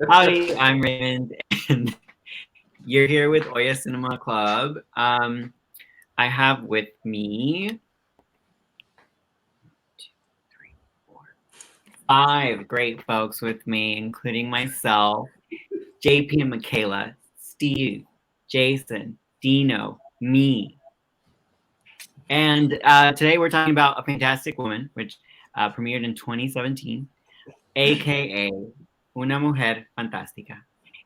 Howdy, I'm Raymond, and you're here with Oya Cinema Club. I have with me 5 great folks with me, including myself, JP and Michaela, Steve, Jason, Dino, me. And today we're talking about A Fantastic Woman, which premiered in 2017, aka Una Mujer Fantástica.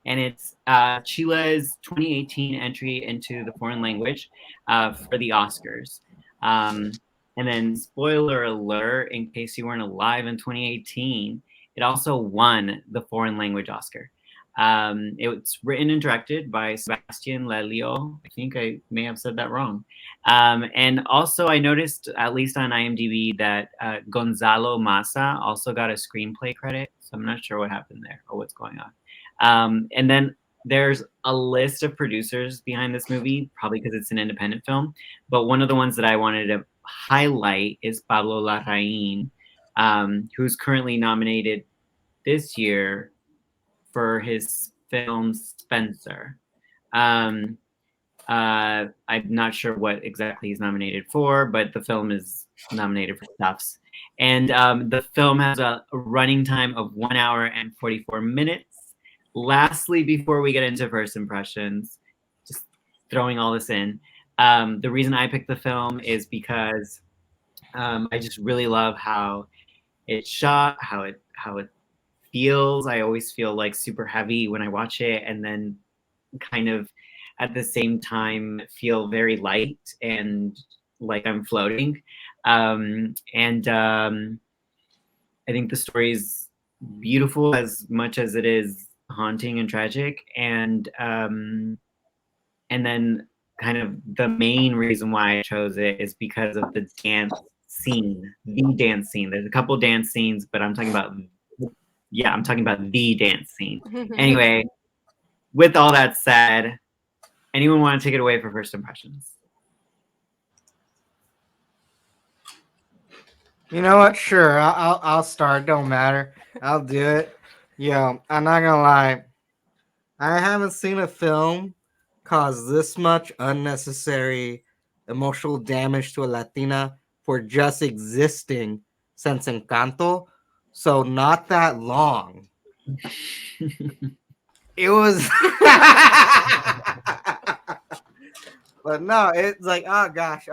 And it's Chile's 2018 entry into the foreign language for the Oscars. And then, spoiler alert, in case you weren't alive in 2018, it also won the foreign language Oscar. It's written and directed by Sebastián Lelio. I think I may have said that wrong. And also, I noticed, at least on IMDb, that Gonzalo Maza also got a screenplay credit. So I'm not sure what happened there or what's going on. And then there's a list of producers behind this movie, probably because it's an independent film. But one of the ones that I wanted to highlight is Pablo Larraín, who's currently nominated this year for his film Spencer. I'm not sure what exactly he's nominated for, but the film is nominated for stuffs. And the film has a running time of 1 hour and 44 minutes. Lastly, before we get into first impressions, just throwing all this in, the reason I picked the film is because I just really love how it's shot, how it feels. I always feel like super heavy when I watch it, and then kind of at the same time feel very light and like I'm floating. I think the story is beautiful as much as it is haunting and tragic. And then kind of the main reason why I chose it is because of the dance scene, the dance scene. There's a couple dance scenes, but I'm talking about the dance scene. Anyway, with all that said, anyone want to take it away for first impressions? You know what? Sure, I'll start. Don't matter. I'll do it. Yo, I'm not gonna lie. I haven't seen a film cause this much unnecessary emotional damage to a Latina for just existing since Encanto. So not that long. It was, but no, it's like, oh gosh,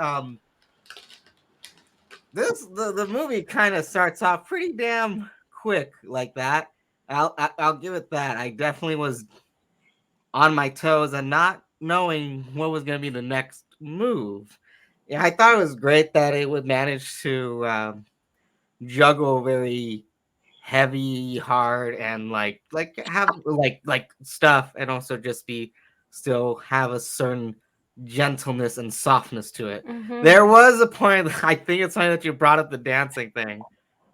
the movie kind of starts off pretty damn quick like that. I'll give it that. I definitely was on my toes and not knowing what was going to be the next move. Yeah, I thought it was great that it would manage to juggle very heavy, hard, and like have like stuff, and also just be still have a certain gentleness and softness to it. Mm-hmm. There was a point. I think it's funny that you brought up the dancing thing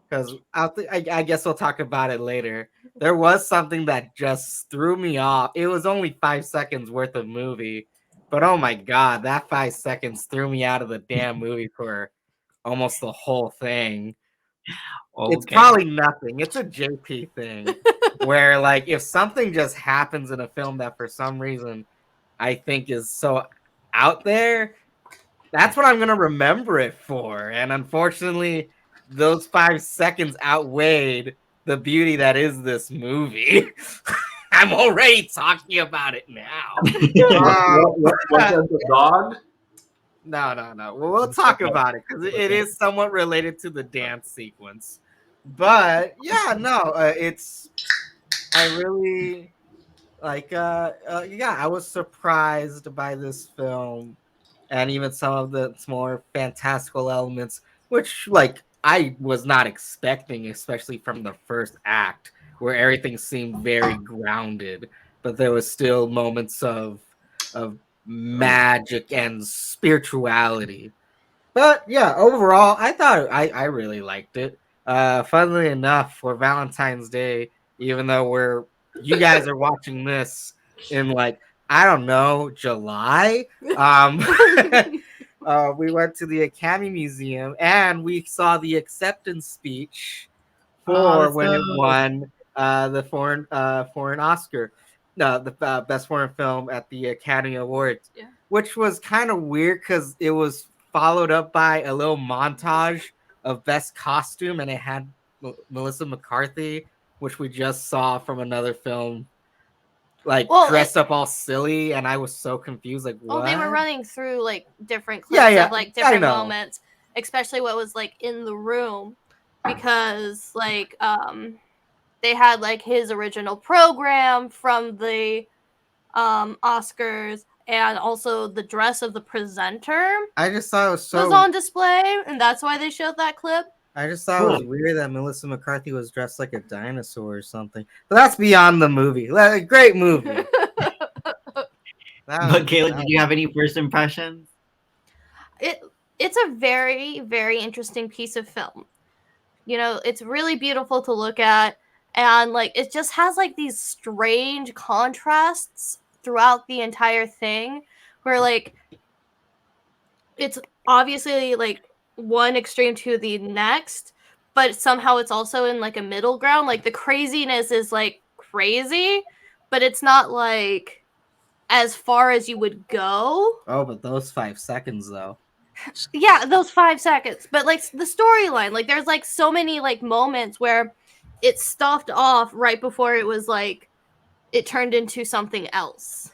because I guess we'll talk about it later. There was something that just threw me off. It was only 5 seconds worth of movie, but oh my god, that 5 seconds threw me out of the damn movie for almost the whole thing. It's Okay. probably nothing. It's a JP thing where like if something just happens in a film that for some reason I think is so out there, that's what I'm gonna remember it for. And unfortunately, those 5 seconds outweighed the beauty that is this movie. I'm already talking about it now. What's the dog? No. Well, we'll talk about it because it is somewhat related to the dance sequence. But yeah, no, it's I really like. I was surprised by this film, and even some of the more fantastical elements, which like I was not expecting, especially from the first act, where everything seemed very grounded, but there was still moments of magic and spirituality. But yeah, overall, I thought I really liked it. Funnily enough, for Valentine's Day, even though you guys are watching this in like I don't know July, we went to the Academy Museum and we saw the acceptance speech for when it won the foreign Oscar, no, the best foreign film at the Academy Awards, which was kind of weird because it was followed up by a little montage of best costume, and it had Melissa McCarthy, which we just saw from another film, like dressed up all silly, and I was so confused. Like, what? Well, they were running through like different clips of like different moments, especially what was like in the room, because like they had like his original program from the Oscars, and also the dress of the presenter. I just thought it was on display, and that's why they showed that clip. I just thought it was weird that Melissa McCarthy was dressed like a dinosaur or something. But that's beyond the movie. Great movie. But Kayla, did you have any first impressions? It's a very, very interesting piece of film. You know, it's really beautiful to look at, and like it just has like these strange contrasts throughout the entire thing, where like it's obviously like one extreme to the next, but somehow it's also in like a middle ground. Like the craziness is like crazy, but it's not like as far as you would go. Oh, but those 5 seconds though. Yeah, those 5 seconds. But like the storyline, like there's like so many like moments where it stuffed off right before it was like it turned into something else.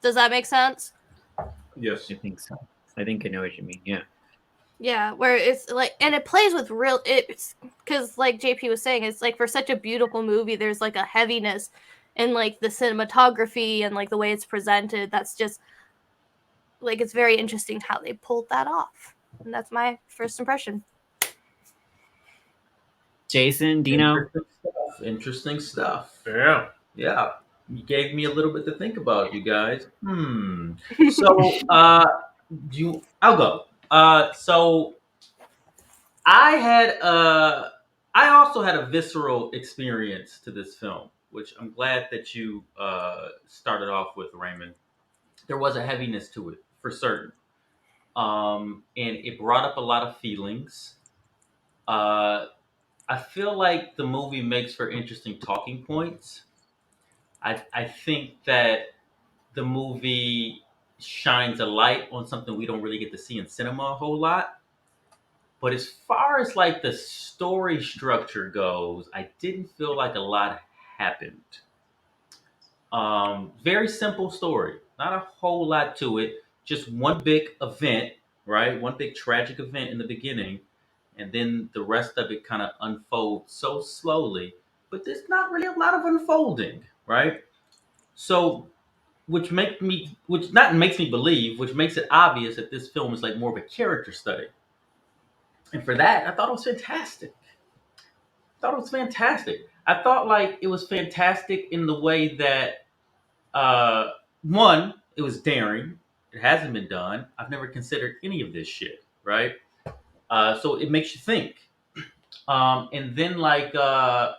Does that make sense? Yes, I think so. I think I know what you mean. Yeah. Yeah, where it's like, and it plays with real, it's because like JP was saying, it's like for such a beautiful movie, there's like a heaviness in like the cinematography and like the way it's presented. That's just like, it's very interesting how they pulled that off. And that's my first impression. Jason, Dino? Interesting stuff. Yeah. Yeah. You gave me a little bit to think about, you guys. So, I'll go. So I also had a visceral experience to this film, which I'm glad that you started off with, Raymond. There was a heaviness to it, for certain. And it brought up a lot of feelings. Uh, I feel like the movie makes for interesting talking points. I think that the movie shines a light on something we don't really get to see in cinema a whole lot. But as far as like the story structure goes, I didn't feel like a lot happened. Very simple story, not a whole lot to it. Just one big event, right? One big tragic event in the beginning, and then the rest of it kind of unfolds so slowly. But there's not really a lot of unfolding, right? So which not makes me believe, which makes it obvious that this film is like more of a character study. And for that, I thought it was fantastic. I thought like it was fantastic in the way that one, it was daring. It hasn't been done. I've never considered any of this shit, right? So it makes you think. And then I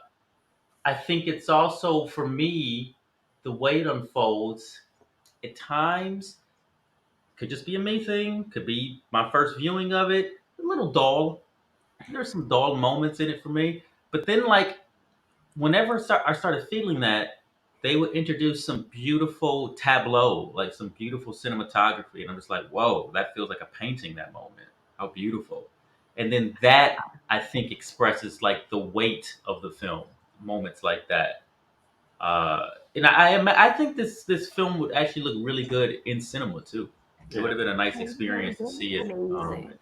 think it's also for me the way it unfolds at times could just be a me thing. Could be my first viewing of it. A little dull. There's some dull moments in it for me. But then, like, whenever I started feeling that, they would introduce some beautiful tableau, like some beautiful cinematography. And I'm just like, whoa, that feels like a painting, that moment. How beautiful. And then that, I think, expresses, like, the weight of the film. Moments like that. And I think this film would actually look really good in cinema, too. It would have been a nice experience to see it in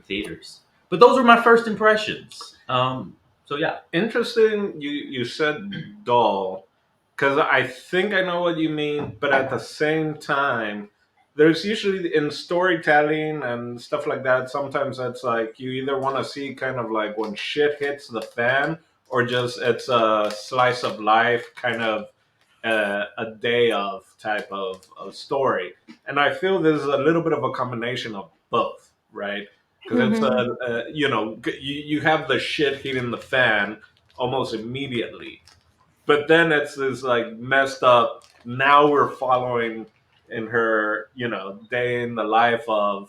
theaters. But those were my first impressions. So yeah, Interesting. You said dull, because I think I know what you mean, but at the same time, there's usually in storytelling and stuff like that. Sometimes it's like you either want to see kind of like when shit hits the fan, or just it's a slice of life kind of a day of type of story. And I feel there's a little bit of a combination of both, right? Because it's you have the shit hitting the fan almost immediately, but then it's this like messed up. Now we're following in her day in the life of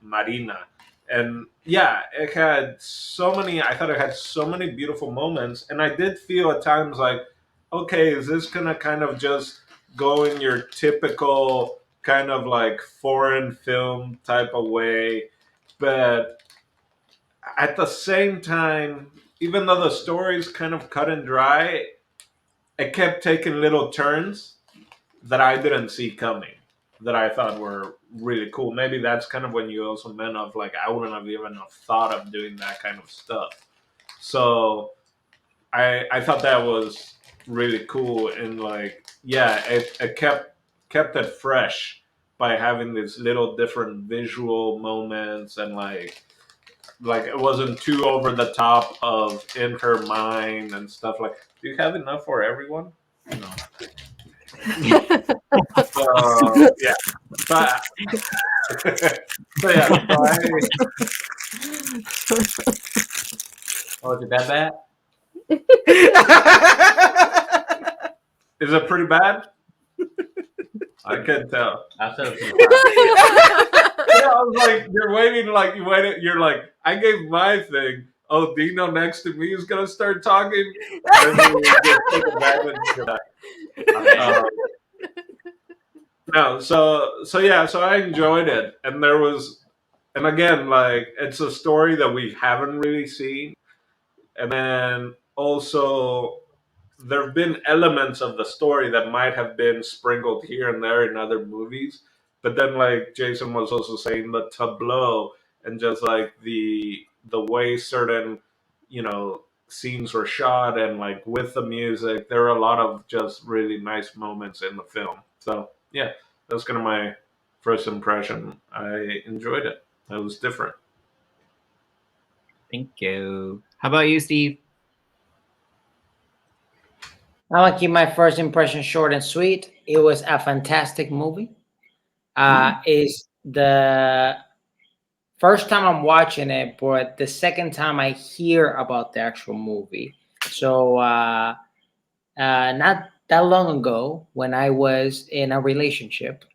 Marina, And yeah, it had so many. I thought it had so many beautiful moments, and I did feel at times like, okay, is this gonna kind of just go in your typical kind of like foreign film type of way? But at the same time, even though the story's kind of cut and dry, it kept taking little turns that I didn't see coming, that I thought were really cool. Maybe that's kind of when you also meant of like I wouldn't have even have thought of doing that kind of stuff. So I thought that was really cool, and like yeah, it kept it fresh by having these little different visual moments, and like it wasn't too over the top of in her mind and stuff like. Do you have enough for everyone? No. So yeah, but so yeah, so Oh, is it that bad? is it pretty bad? I can't tell. I said it. Yeah, I was like, you're waiting, like you waited. You're like, I gave my thing. Oh, Dino next to me is gonna start talking. And then we just take advantage of that. No, so yeah, so I enjoyed it, and there was, and again, like it's a story that we haven't really seen, and then also there have been elements of the story that might have been sprinkled here and there in other movies, but then like Jason was also saying, the tableau and just like the way certain scenes were shot, and like with the music, there are a lot of just really nice moments in the film. So yeah, that's kind of my first impression. I enjoyed it. It was different. Thank you. How about you, Steve? I want to keep my first impression short and sweet. It was a fantastic movie. Is the first time I'm watching it, but the second time I hear about the actual movie. So not that long ago, when I was in a relationship,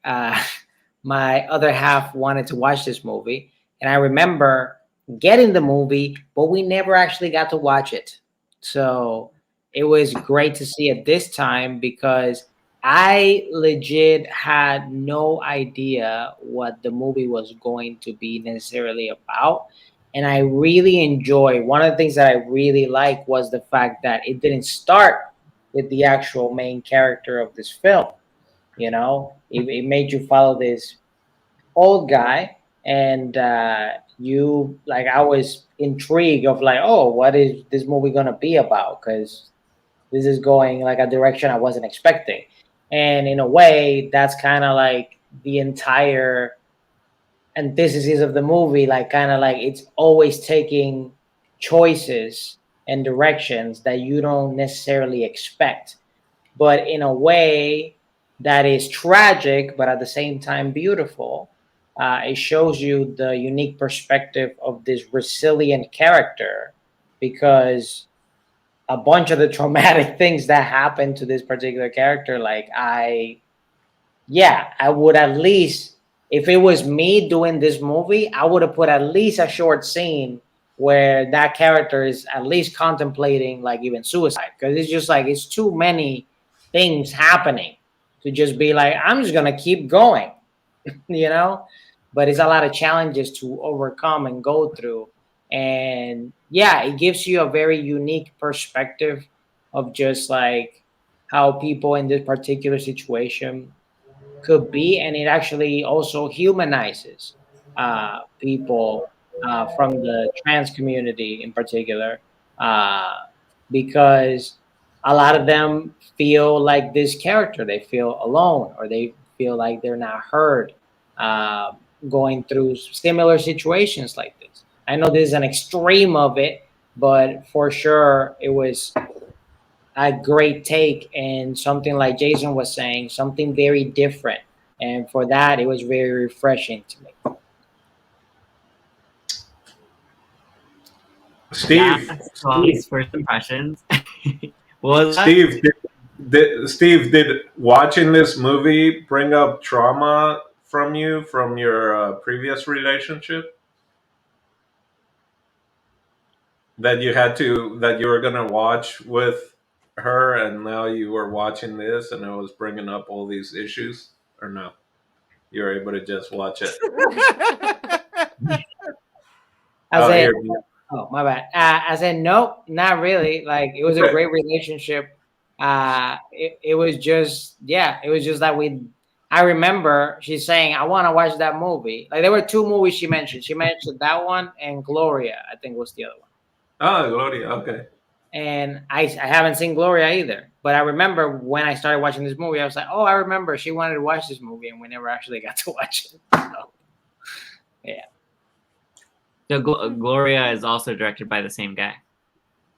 my other half wanted to watch this movie, and I remember getting the movie, but we never actually got to watch it. So it was great to see it this time because I legit had no idea what the movie was going to be necessarily about. And I really enjoy, one of the things that I really like was the fact that it didn't start with the actual main character of this film. It made you follow this old guy, and you like, I was intrigued of like, oh, what is this movie gonna be about? Because this is going like a direction I wasn't expecting. And in a way, that's kind of like the entire antithesis of the movie, like kind of like it's always taking choices and directions that you don't necessarily expect, but in a way that is tragic, but at the same time beautiful. It shows you the unique perspective of this resilient character, because a bunch of the traumatic things that happened to this particular character, like I would at least, if it was me doing this movie, I would have put at least a short scene where that character is at least contemplating like even suicide, because it's just like it's too many things happening to just be like, I'm just gonna keep going, you know. But it's a lot of challenges to overcome and go through, and yeah, it gives you a very unique perspective of just like how people in this particular situation could be, and it actually also humanizes people from the trans community in particular, uh, because a lot of them feel like this character, they feel alone, or they feel like they're not heard, uh, going through similar situations like this. I know this is an extreme of it, but for sure it was a great take, and something like Jason was saying, something very different. And for that, it was very refreshing to me. Steve, Yeah, so Steve, first impressions. What was that? Steve, did watching this movie bring up trauma from you from your previous relationship? that you were gonna watch with her, and now you were watching this, and it was bringing up all these issues, or no? You were able to just watch it. I said, Here, oh my bad. I said nope, not really. Like it was a great relationship. It was just it was just that we. I remember she's saying I want to watch that movie. Like there were two movies she mentioned. She mentioned that one and Gloria. I think was the other one. oh, Gloria, okay. And I haven't seen Gloria either. But I remember when I started watching this movie, I was like, oh, I remember she wanted to watch this movie, and we never actually got to watch it. So, yeah. So Gloria is also directed by the same guy,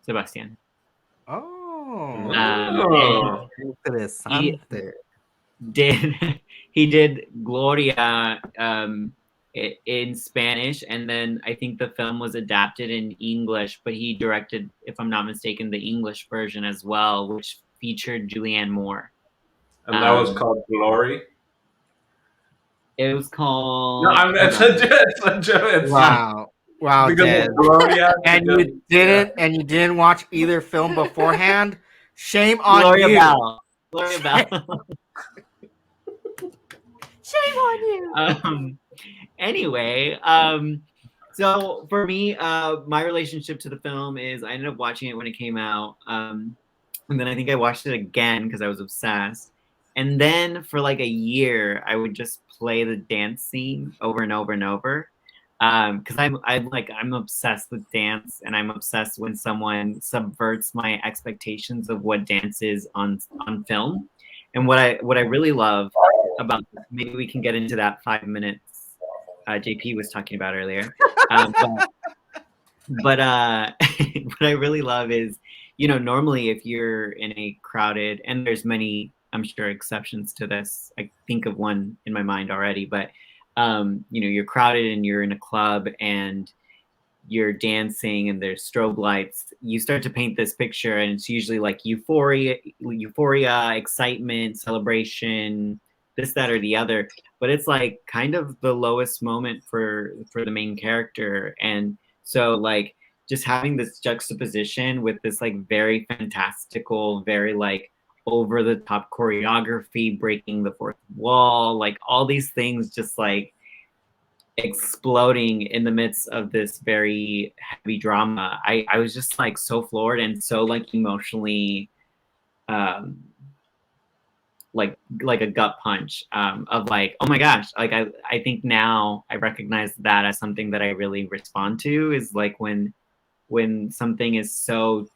Sebastián. Oh, Oh. interesante. He did Gloria in Spanish, and then I think the film was adapted in English, but he directed, if I'm not mistaken, the English version as well, which featured Julianne Moore. And that was called Glory. It was called. No, it's a joke. Wow, Because Dad. of Gloria, And you didn't watch either film beforehand. Shame on Gloria you. Bell. Gloria Bell. Shame on you. Anyway, so for me, my relationship to the film is I ended up watching it when it came out, and then I think I watched it again because I was obsessed. And then for like a year, I would just play the dance scene over and over and over, because I'm obsessed with dance, and I'm obsessed when someone subverts my expectations of what dance is on film. And what I really love about this, maybe we can get into that 5 minutes JP was talking about earlier. But what I really love is, normally if you're in a crowded, and there's many, I'm sure, exceptions to this. I think of one in my mind already, but you're crowded and you're in a club and you're dancing and there's strobe lights. You start to paint this picture, and it's usually like euphoria, excitement, celebration, this, that, or the other. But it's like kind of the lowest moment for the main character. And so like just having this juxtaposition with this like very fantastical, very like over the top choreography, breaking the fourth wall, like all these things just like exploding in the midst of this very heavy drama. I was just like so floored and so like emotionally like a gut punch of like, oh my gosh, like I think now I recognize that as something that I really respond to, is like when something is so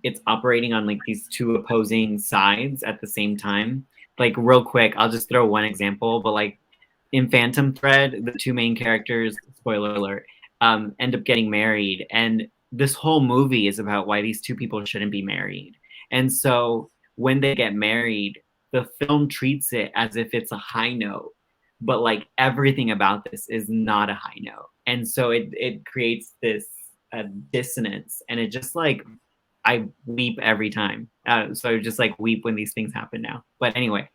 it's operating on like these two opposing sides at the same time. Like real quick, I'll just throw one example, but like in Phantom Thread, the two main characters, spoiler alert, end up getting married, and this whole movie is about why these two people shouldn't be married. And so when they get married, the film treats it as if it's a high note, but like everything about this is not a high note. And so it creates this dissonance, and it just like, I weep every time. So I just like weep when these things happen now. But anyway,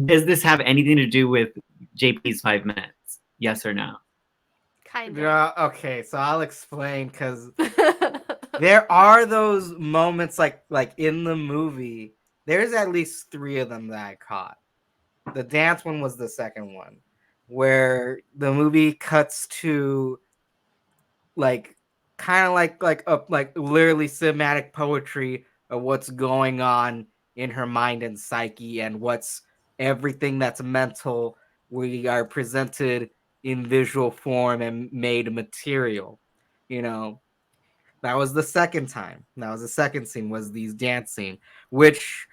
does this have anything to do with JP's 5 minutes? Yes or no? Kind of. Yeah, okay, so I'll explain, because there are those moments like in the movie. There's at least 3 of them that I caught. The dance one was the second one, where the movie cuts to like kind of like literally cinematic poetry of what's going on in her mind and psyche, and what's everything that's mental. We are presented in visual form and made material. That was the second time. That was the second scene, was these dance scene, which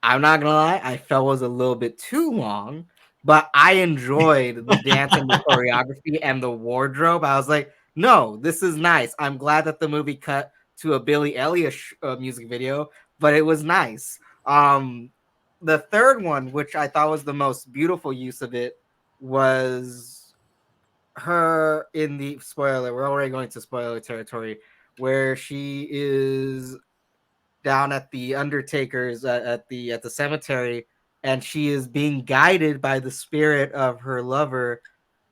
I'm not gonna lie, I felt was a little bit too long, but I enjoyed the dance and the choreography and the wardrobe. I was like, no, this is nice. I'm glad that the movie cut to a Billy Elliot music video, but it was nice. The third one, which I thought was the most beautiful use of it, was her in the spoiler. We're already going to spoiler territory, where she is down at the Undertaker's at the cemetery, and she is being guided by the spirit of her lover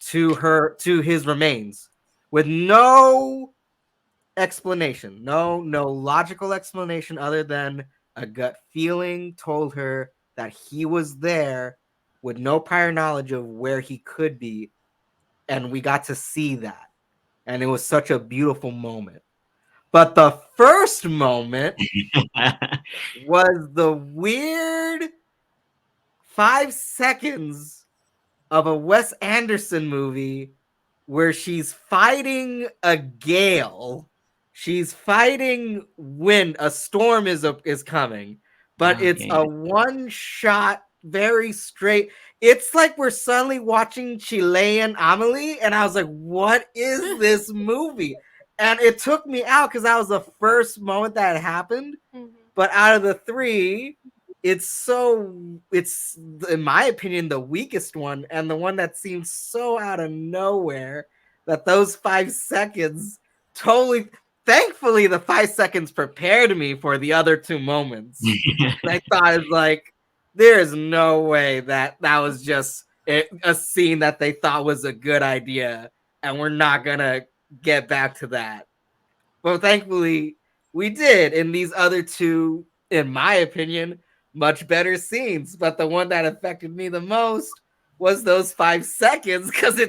to his remains, with no explanation, no logical explanation other than a gut feeling told her that he was there with no prior knowledge of where he could be, and we got to see that, and it was such a beautiful moment. But the first moment was the weird 5 seconds of a Wes Anderson movie where she's fighting a gale. She's fighting wind. A storm is coming, but it's a one shot, very straight. It's like we're suddenly watching Chilean Amelie, and I was like, "What is this movie?" And it took me out because that was the first moment that had happened. Mhm. But out of the three, it's in my opinion the weakest one, and the one that seems so out of nowhere that those 5 seconds totally, thankfully the 5 seconds prepared me for the other two moments. I thought it was like, there's no way that was just a scene that they thought was a good idea, and we're not gonna get back to that. But thankfully we did in these other two, in my opinion, much better scenes. But the one that affected me the most was those 5 seconds, because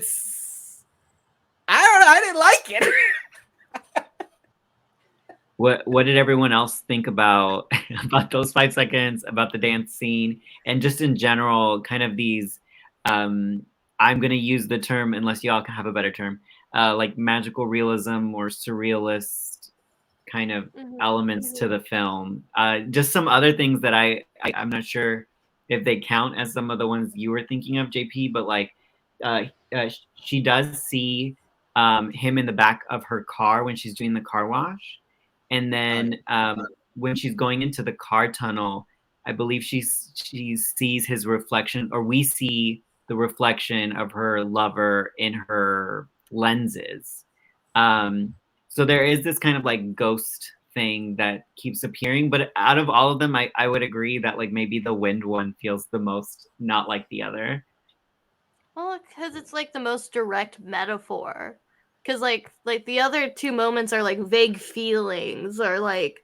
I don't know, I didn't like it. What did everyone else think about those 5 seconds, about the dance scene, and just in general, kind of these? I'm gonna use the term, unless y'all can have a better term, like magical realism or surrealist kind of elements to the film. Just some other things that I'm not sure if they count as some of the ones you were thinking of, JP, but like she does see him in the back of her car when she's doing the car wash. And then when she's going into the car tunnel, I believe she sees his reflection, or we see the reflection of her lover in her lenses. So there is this kind of like ghost thing that keeps appearing. But out of all of them, I would agree that like maybe the wind one feels the most not like the other. Well, because it's like the most direct metaphor. Because like the other two moments are like vague feelings, or like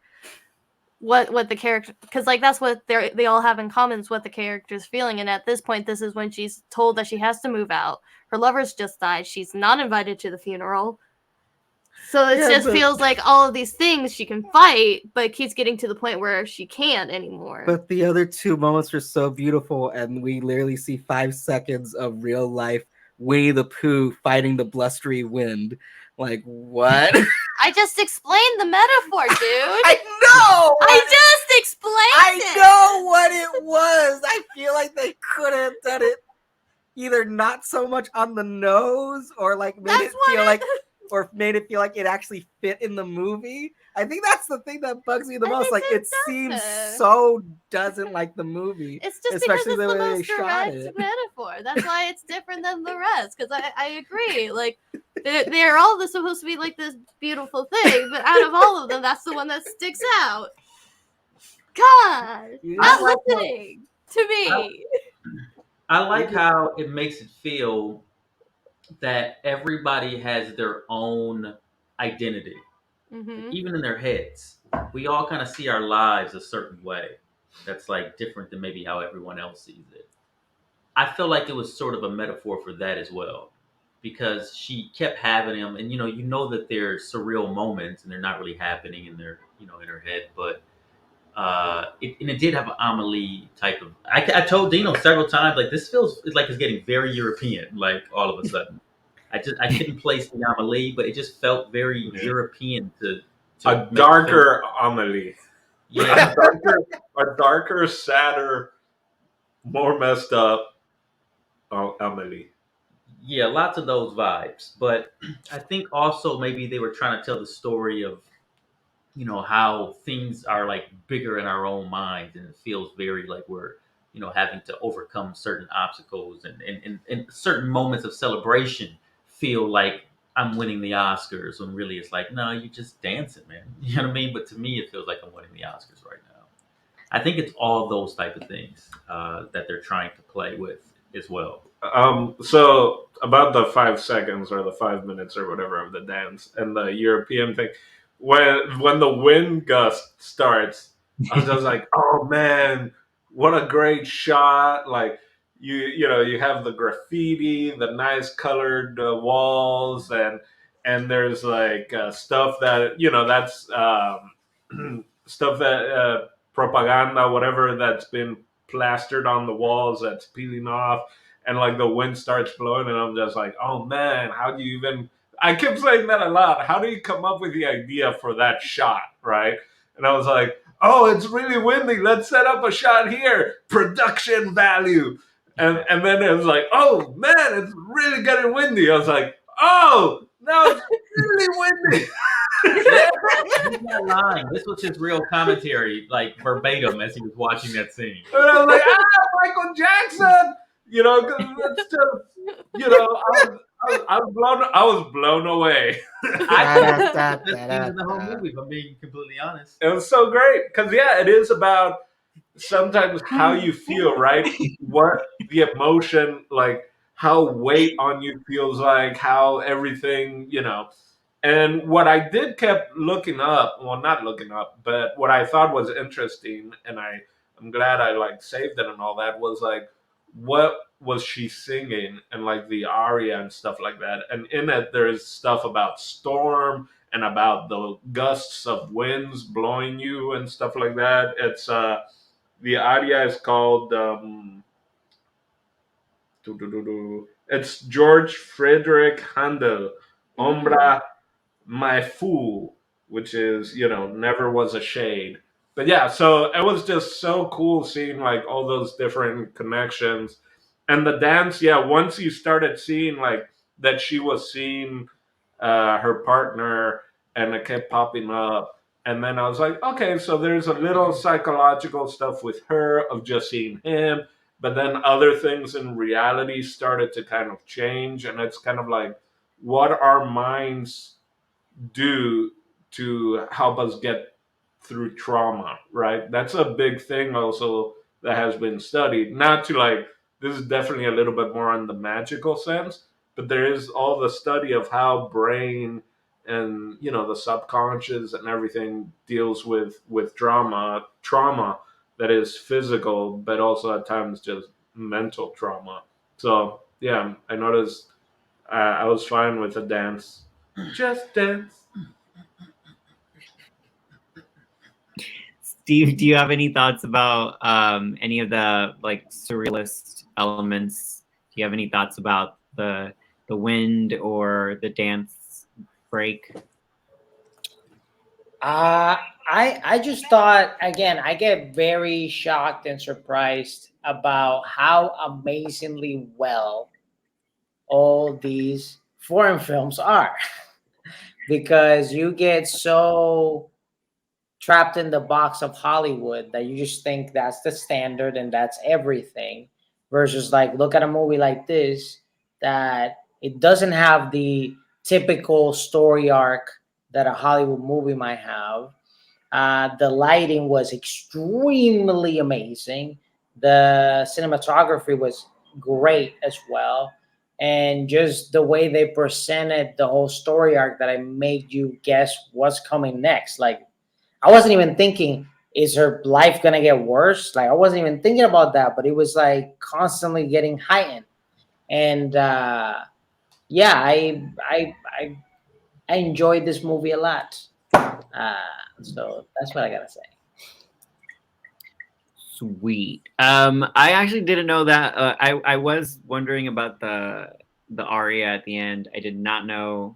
what the character, because like that's what they all have in common, is what the character's feeling. And at this point, this is when she's told that she has to move out. Her lover's just died. She's not invited to the funeral. So it just feels like all of these things she can fight, but keeps getting to the point where she can't anymore. But the other two moments are so beautiful, and we literally see 5 seconds of real life Winnie the Pooh fighting the blustery wind. Like, what? I just explained the metaphor, dude. I know! I just explained it! I know what it was! I feel like they could have done it either not so much on the nose, or like made it feel like it actually fit in the movie. I think that's the thing that bugs me the most. Like, it seems so doesn't like the movie. It's just especially because it's the the way most they shot direct it. metaphor. That's why it's different than the rest. Because I agree. Like, they're all supposed to be like this beautiful thing, but out of all of them, that's the one that sticks out. God, not listening to me. I like how it makes it feel that everybody has their own identity, even in their heads. We all kind of see our lives a certain way that's like different than maybe how everyone else sees it. I feel like it was sort of a metaphor for that as well, because she kept having them, and you know that they're surreal moments and they're not really happening in their in her head, but it did have an Amelie type of. I told Dino several times, like, this feels like it's getting very European, like all of a sudden. I couldn't place the Amelie, but it just felt very European to a darker Amelie. Yeah, a darker, sadder, more messed up Amelie. Yeah, lots of those vibes. But I think also maybe they were trying to tell the story of how things are like bigger in our own minds, and it feels very like we're having to overcome certain obstacles, and certain moments of celebration feel like I'm winning the Oscars, when really it's like, no, you're just dancing, man. You know what I mean? But to me, it feels like I'm winning the Oscars right now. I think it's all those type of things that they're trying to play with as well. So about the 5 seconds or the 5 minutes or whatever of the dance and the European thing, when the wind gust starts, I was just like, oh man, what a great shot! Like you have the graffiti, the nice colored walls, and there's like stuff that that's stuff that propaganda, whatever that's been plastered on the walls that's peeling off, and like the wind starts blowing, and I'm just like, oh man, how do you even? I kept saying that a lot. How do you come up with the idea for that shot, right? And I was like, oh, it's really windy. Let's set up a shot here. Production value. And then it was like, oh man, it's really getting windy. I was like, oh, now it's really windy. He's not lying. This was his real commentary, like verbatim, as he was watching that scene. And I was like, Michael Jackson, because it's just, I was blown away. I think the best scene in the whole movie, if I'm being completely honest. It was so great because it is about sometimes how you feel, right? What the emotion, like how weight on you feels like, how everything, And what I did kept looking up, well, not looking up, but what I thought was interesting, and I'm glad I like saved it and all that, was like, what was she singing and like the aria and stuff like that. And in it, there's stuff about storm and about the gusts of winds blowing you and stuff like that. It's the aria is called it's George Friedrich Handel, Ombra My Fool, which is, never was a shade. But yeah, so it was just so cool seeing like all those different connections. And the dance, yeah, once you started seeing like that she was seeing her partner and it kept popping up. And then I was like, okay, so there's a little psychological stuff with her of just seeing him. But then other things in reality started to kind of change. And it's kind of like what our minds do to help us get through trauma, right? That's a big thing also that has been studied. Not to like, this is definitely a little bit more in the magical sense, but there is all the study of how brain and the subconscious and everything deals with trauma that is physical, but also at times just mental trauma. So yeah, I noticed I was fine with the dance. Just dance. Steve, do you have any thoughts about any of the like surrealist elements? Do you have any thoughts about the wind or the dance break? I just thought, again, I get very shocked and surprised about how amazingly well all these foreign films are. Because you get so trapped in the box of Hollywood that you just think that's the standard and that's everything, versus like look at a movie like this that it doesn't have the typical story arc that a Hollywood movie might have. The lighting was extremely amazing. The cinematography was great as well. And just the way they presented the whole story arc that I made you guess what's coming next. Like, I wasn't even thinking, is her life going to get worse? Like, I wasn't even thinking about that, but it was like constantly getting heightened. And yeah, I enjoyed this movie a lot. So that's what I gotta say. Sweet. I actually didn't know that. I was wondering about the aria at the end. I did not know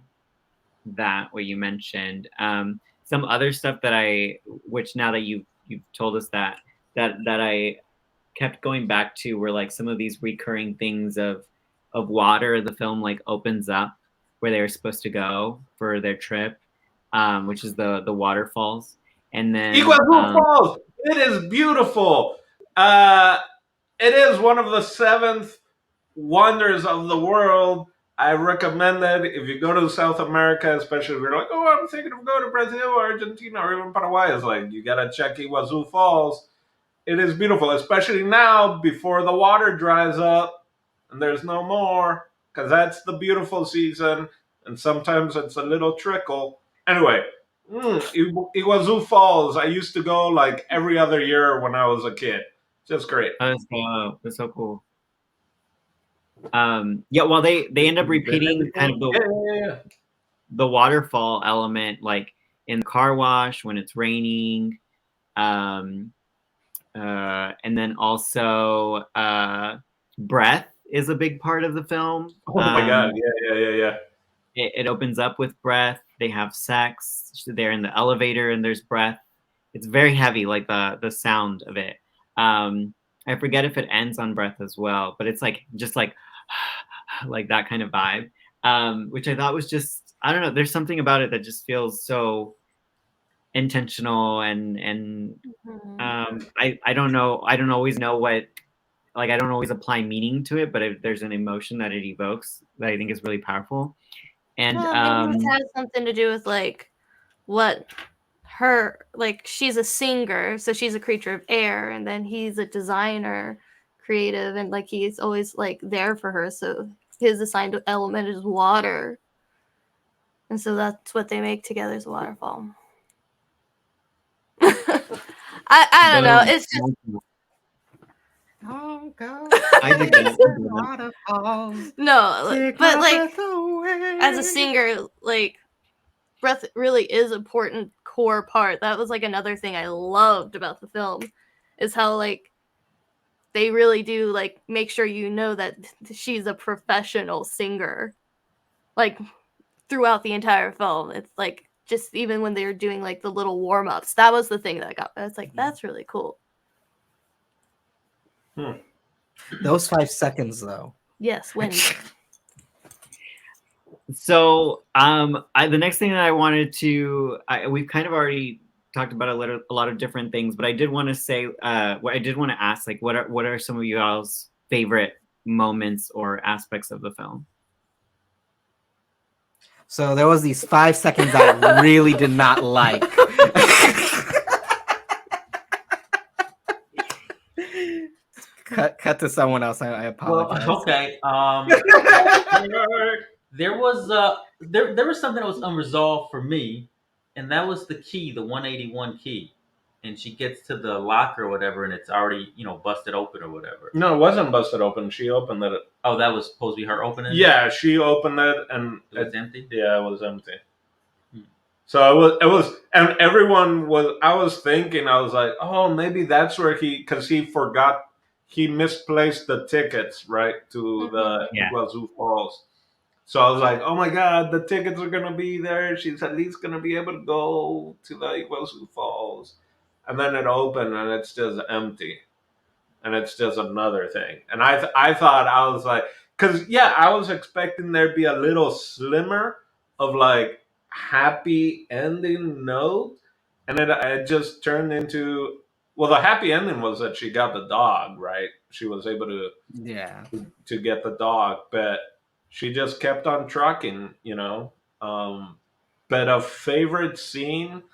that what you mentioned. Some other stuff that which now that you've told us that I kept going back to were like some of these recurring things of water. The film like opens up where they were supposed to go for their trip, which is the waterfalls, and then Iguazu Falls. It is beautiful. It is one of the seventh wonders of the world. I recommend it if you go to South America, especially if you're like, oh, I'm thinking of going to Brazil or Argentina or even Paraguay. It's like you gotta check Iguazu Falls. It is beautiful, especially now before the water dries up. and there's no more, because that's the beautiful season, and sometimes it's a little trickle. Anyway, Iguazu Falls, I used to go like every other year when I was a kid. Just great. That's so cool. Yeah, well, they end up repeating kind of the waterfall element, like in the car wash when it's raining, and then also breath is a big part of the film. Oh my god! Yeah. It opens up with breath. They have sex. They're in the elevator and there's breath. It's very heavy, like the sound of it. I forget if it ends on breath as well, but it's like just like like that kind of vibe, which I thought was just, I don't know. There's something about it that just feels so intentional and I don't know. I don't always know what, like I don't always apply meaning to it, but there's an emotion that it evokes that I think is really powerful. And maybe this has something to do with like what her, like she's a singer, so she's a creature of air, and then he's a designer, creative, and like he's always like there for her. So his assigned element is water, and so that's what they make together is a waterfall. I don't know. It's just I think no, but like as a singer, like breath really is an important core part. That was like another thing I loved about the film, is how like they really do like make sure you know that she's a professional singer, like throughout the entire film. It's like just even when they're doing like the little warm-ups, that was the thing that got, it's like that's really cool. Those 5 seconds though. Yes, when so the next thing that I wanted to, we've kind of already talked about a lot of different things, but I did want to say, what I did want to ask, like, what are some of y'all's favorite moments or aspects of the film? So there was these 5 seconds I really did not like. Cut to someone else. I apologize. Well, okay. There was something that was unresolved for me, and that was the key, the 181 key. And she gets to the locker or whatever, and it's already, busted open or whatever. No, it wasn't busted open. She opened it. Oh, that was supposed to be her opening? Yeah, she opened it and it was empty? Yeah, it was empty. So it was, and everyone was, I was thinking, I was like, oh, maybe that's where because he misplaced the tickets, right, to the Iguazu Falls. So I was like, oh my God, the tickets are going to be there. She's at least going to be able to go to the Iguazu Falls. And then it opened and it's just empty. And it's just another thing. And I thought, I was like, because, I was expecting there to be a little slimmer of like happy ending note. And it just turned into, well, the happy ending was that she got the dog, right? She was able to get the dog, but she just kept on trucking, But a favorite scene,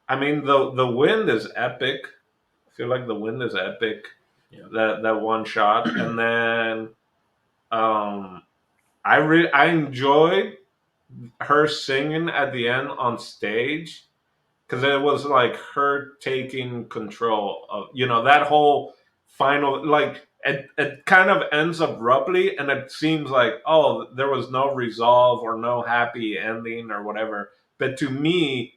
I mean, the wind is epic. I feel like the wind is epic. Yeah. That one shot, and then I enjoyed her singing at the end on stage, because it was like her taking control of that whole final, like it kind of ends abruptly, and it seems like, oh, there was no resolve or no happy ending or whatever. But to me,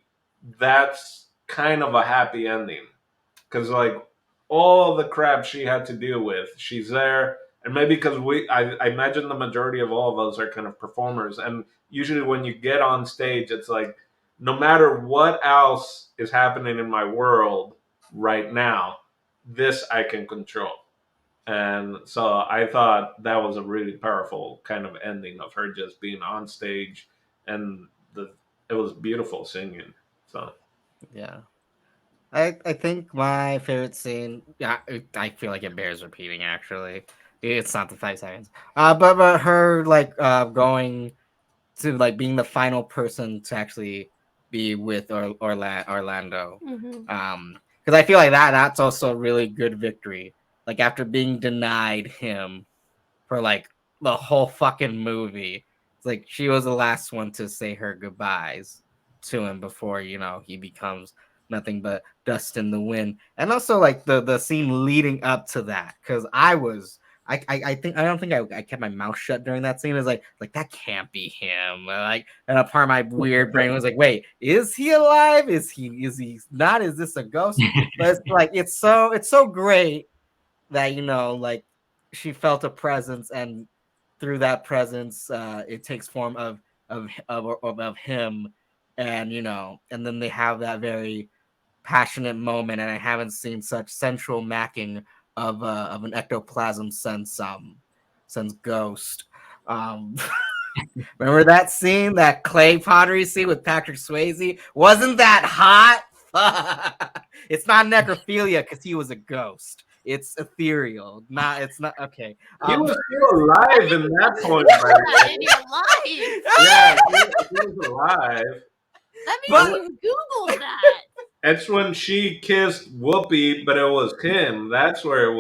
that's kind of a happy ending, because like all the crap she had to deal with, she's there. And maybe because I imagine the majority of all of us are kind of performers, and usually when you get on stage, it's like, no matter what else is happening in my world right now, this I can control. And so I thought that was a really powerful kind of ending of her just being on stage, and it was beautiful singing. So yeah, I think my favorite scene, I feel like it bears repeating. Actually, it's not the 5 seconds, but her like going to like being the final person to actually be with Orlando. Because I feel like that's also a really good victory. Like after being denied him, for like the whole fucking movie. It's like she was the last one to say her goodbyes to him before, you know, he becomes nothing but dust in the wind. And also like the scene leading up to that, because I don't think I kept my mouth shut during that scene. It's like that can't be him. Like, and a part of my weird brain was like, wait, is he alive? Is he not? Is this a ghost? But it's like it's so great that, you know, like she felt a presence, and through that presence, it takes form of him, and you know, and then they have that very passionate moment, and I haven't seen such central macking of an ectoplasm since Ghost. Remember that scene, that clay pottery scene with Patrick Swayze? Wasn't that hot? It's not necrophilia because he was a ghost. It's ethereal. It's not okay. He was still alive in that point, by the way. In your life. Yeah, he was alive. That means you Googled that. It's when she kissed Whoopi, but it was him. That's where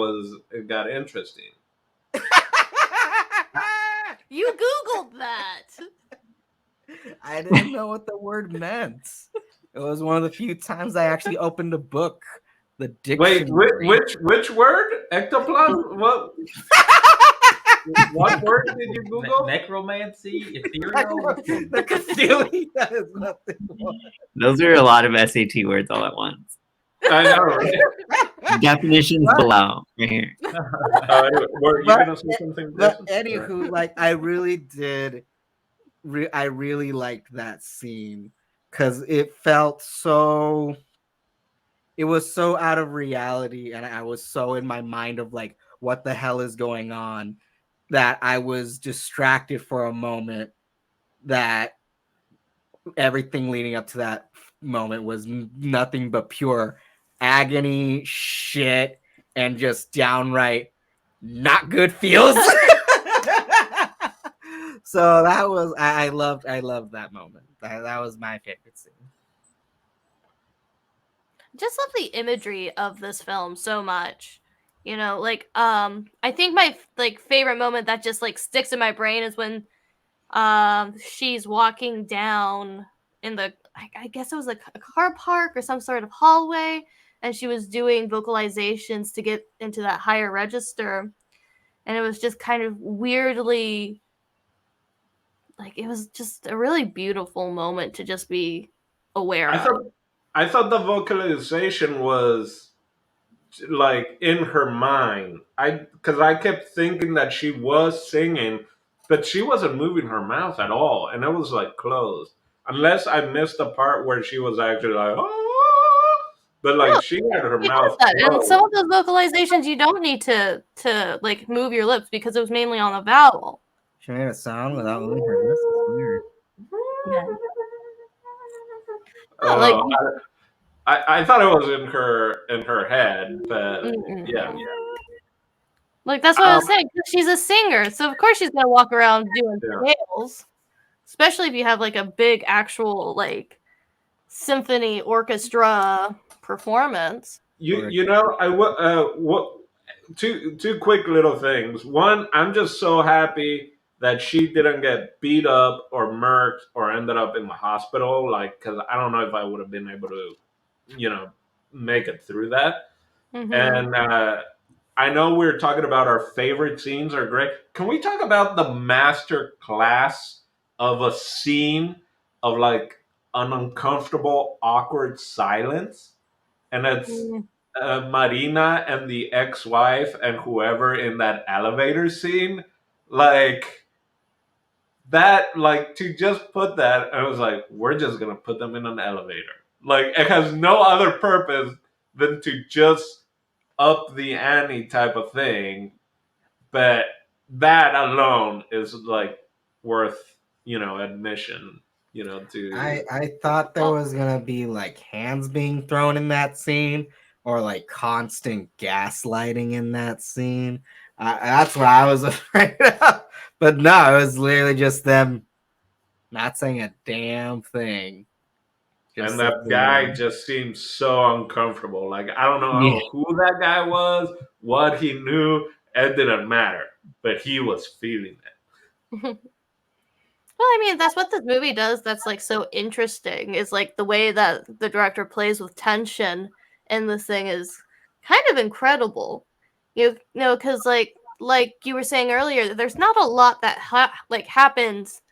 it got interesting. You Googled that. I didn't know what the word meant. It was one of the few times I actually opened a book. The dictionary. Wait, which word? Ectoplasm? What? What word did you Google? Necromancy, ethereal. Necrophilia. That is nothing more. Those are a lot of SAT words all at once. I know, right? Definitions below, right here. Were you gonna say something? But anywho, like I really did. I really liked that scene because it felt so. It was so out of reality, and I was so in my mind of like, what the hell is going on, that I was distracted for a moment. That everything leading up to that moment was nothing but pure agony, shit, and just downright not good feels. So that was I loved that moment. That was my favorite scene. Just love the imagery of this film so much. You know, like I think my like favorite moment that just like sticks in my brain is when she's walking down in the I guess it was like a car park or some sort of hallway, and she was doing vocalizations to get into that higher register, and it was just kind of weirdly like it was just a really beautiful moment to just be aware of. I thought the vocalization was like in her mind. Because I kept thinking that she was singing, but she wasn't moving her mouth at all, and it was like closed. Unless I missed the part where she was actually like, oh, but like No, she had her She mouth does that. And closed. some of those vocalizations you don't need to like move your lips because it was mainly on the vowel. She made a sound without moving her lips. It's weird. Yeah. Oh, like I thought it was in her head, but yeah. like that's what I was saying. 'Cause she's a singer, so of course she's gonna walk around doing scales. Especially if you have like a big actual like symphony orchestra performance. You know, I what two quick little things. One, I'm just so happy that she didn't get beat up or murked or ended up in the hospital. Like, because I don't know if I would have been able to, you know, make it through that. Mhm. And I know we're talking about our favorite scenes are great. Can we talk about the master class of a scene of like an uncomfortable, awkward silence? And it's Marina and the ex-wife and whoever in that elevator scene, like that, like to just put that, I was like, we're just gonna put them in an elevator. Like it has no other purpose than to just up the ante type of thing, but that alone is like worth, you know, admission. You know, to I thought there was gonna be like hands being thrown in that scene, or like constant gaslighting in that scene. That's what I was afraid of. But no, it was literally just them not saying a damn thing. Just and that sitting guy there. just seems so uncomfortable. Like I don't know who that guy was, what he knew. It didn't matter. but he was feeling it. Well, I mean, that's what this movie does. That's like so interesting. Is like the way that the director plays with tension in this thing is kind of incredible. You know, because like you were saying earlier, there's not a lot that happens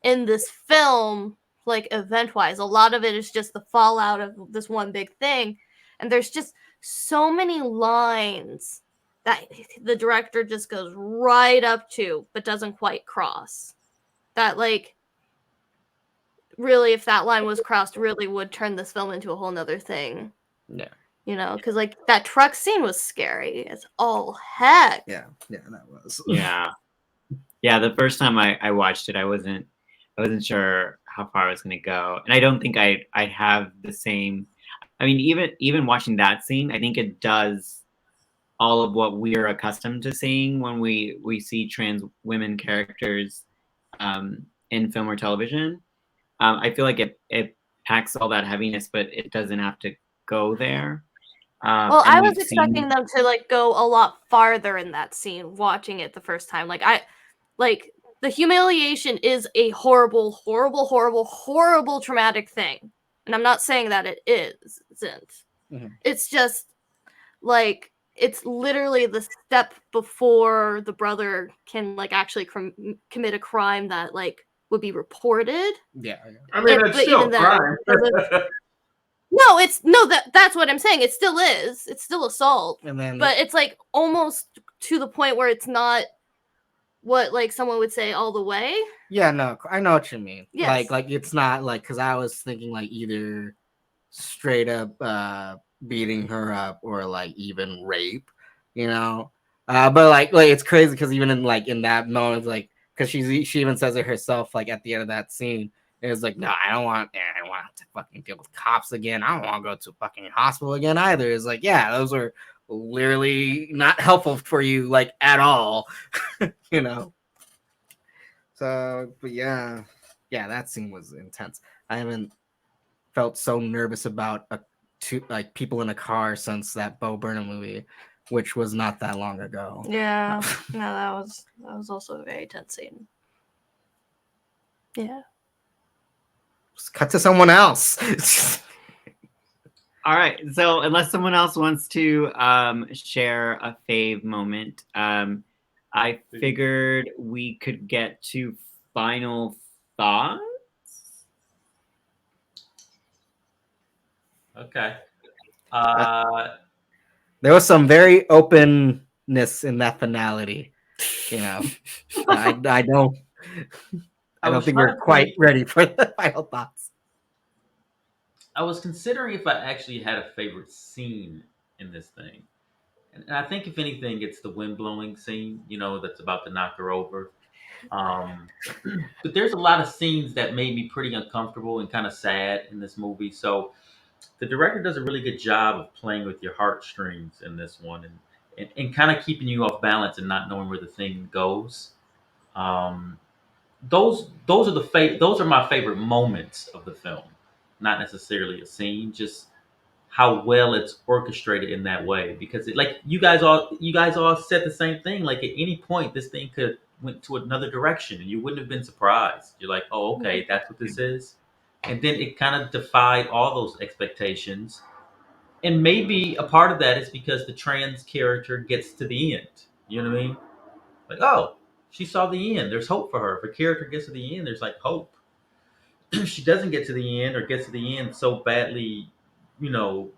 in this film, like event wise. A lot of it is just the fallout of this one big thing, and there's just so many lines that the director just goes right up to, but doesn't quite cross. That like really, if that line was crossed, really would turn this film into a whole nother thing. Yeah. You know, because like that truck scene was scary as all heck. Yeah, that was. Yeah. Yeah, the first time I watched it, I wasn't sure how far I was gonna go. And I don't think I'd have the same. I mean, even watching that scene, I think it does all of what we're accustomed to seeing when we see trans women characters in film or television. I feel like it packs all that heaviness, but it doesn't have to go there. Well, and I was we've expecting seen- them to like go a lot farther in that scene watching it the first time. Like the humiliation is a horrible, horrible, horrible, horrible traumatic thing. And I'm not saying that it isn't. Mhm. It's just like it's literally the step before the brother can like actually commit a crime that like would be reported. Yeah. I mean, But it's still even then, crime. No, that's what I'm saying. It still is. It's still assault. And then, But it's like almost to the point where it's not what like someone would say all the way. yeah, no, I know what you mean. Yes. Like it's not like, because I was thinking like either straight up beating her up or like even rape, you know. But like it's crazy because even in that moment, like because she even says it herself, like at the end of that scene. It's like, no, I don't want to fucking deal with cops again. I don't want to go to a fucking hospital again either. It's like, yeah, those are literally not helpful for you, like at all, you know. So, but yeah, that scene was intense. I haven't felt so nervous about people in a car since that Bo Burnham movie, which was not that long ago. Yeah. No, that was also a very tense scene. Yeah. Just cut to someone else. All right. So unless someone else wants to share a fave moment, I figured we could get to final thoughts. Okay. There was some very openness in that finality. You know, I don't was think trying we're to quite think- ready for the final thoughts. I was considering if I actually had a favorite scene in this thing. And I think, if anything, it's the wind blowing scene, that's about to knock her over. But there's a lot of scenes that made me pretty uncomfortable and kind of sad in this movie. So the director does a really good job of playing with your heartstrings in this one and kind of keeping you off balance and not knowing where the thing goes. Those are my favorite moments of the film, not necessarily a scene, just how well it's orchestrated in that way. Because like you guys all said the same thing. Like at any point, this thing could went to another direction, and you wouldn't have been surprised. You're like, oh, okay, that's what this is, and then it kind of defied all those expectations. And maybe a part of that is because the trans character gets to the end. You know what I mean? Like, oh, she saw the end. There's hope for her. If a character gets to the end, there's like hope. If she doesn't get to the end or gets to the end so badly,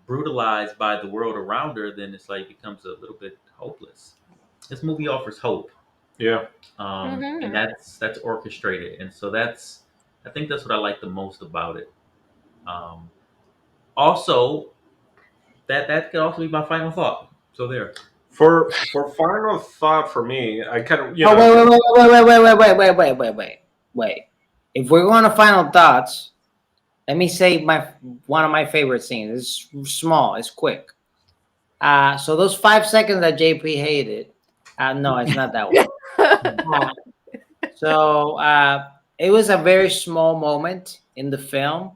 brutalized by the world around her, then it's like becomes a little bit hopeless. This movie offers hope, Yeah. and that's orchestrated, and so I think that's what I like the most about it. Also, that could also be my final thought. So there. For final thought for me, I kind of Wait. If we're going to final thoughts, let me say one of my favorite scenes. It's small, it's quick. So those 5 seconds that JP hated, no, it's not that one. So it was a very small moment in the film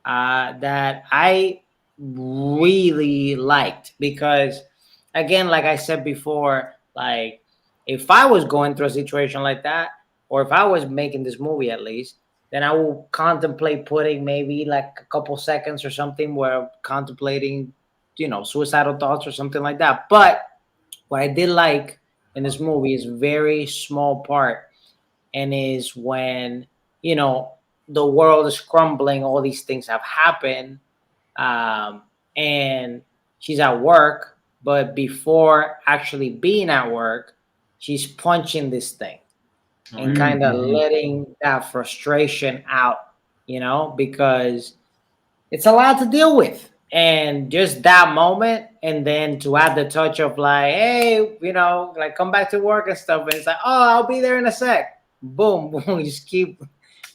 that I really liked because, again, like I said before, like If I was going through a situation like that, or if I was making this movie at least, then I will contemplate putting maybe like a couple seconds or something where I'm contemplating, suicidal thoughts or something like that. But what I did like in this movie is very small part, and is when the world is crumbling, all these things have happened, um, and she's at work, but before actually being at work, she's punching this thing Oh, and yeah. kind of Mhm. letting that frustration out, because it's a lot to deal with. And just that moment, and then to add the touch of like, hey, like come back to work and stuff. And it's like, oh, I'll be there in a sec. Boom, boom. You just keep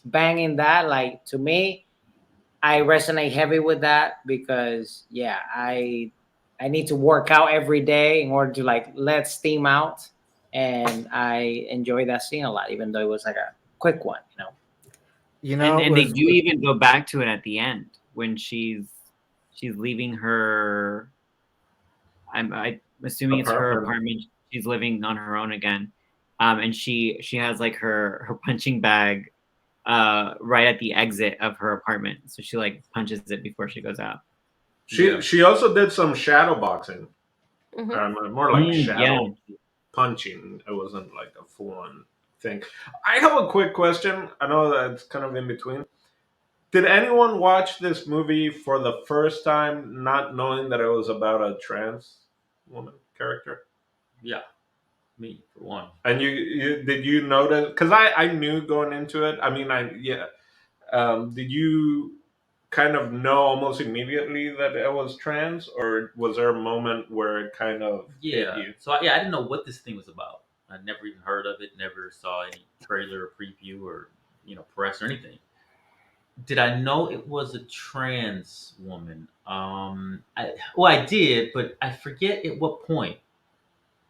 banging that. Like, to me, I resonate heavy with that because, yeah, I need to work out every day in order to like let steam out. And I enjoy that scene a lot, even though it was like a quick one. And they do even go back to it at the end when she's leaving her. I'm assuming it's her apartment. She's living on her own again, and she has like her punching bag, right at the exit of her apartment. So she like punches it before she goes out. She also did some shadow boxing, more like Yeah. shadow punching. It wasn't like a full on thing. I have a quick question. I know that it's kind of in between. Did anyone watch this movie for the first time, not knowing that it was about a trans woman character? Yeah, me for one. And you did you notice? Because I knew going into it. I mean, did you kind of know almost immediately that it was trans, or was there a moment where it kind of hit Yeah. you? So I didn't know what this thing was about. I never even heard of it. Never saw any trailer or preview or press or anything. Did I know it was a trans woman? I did, but I forget at what point.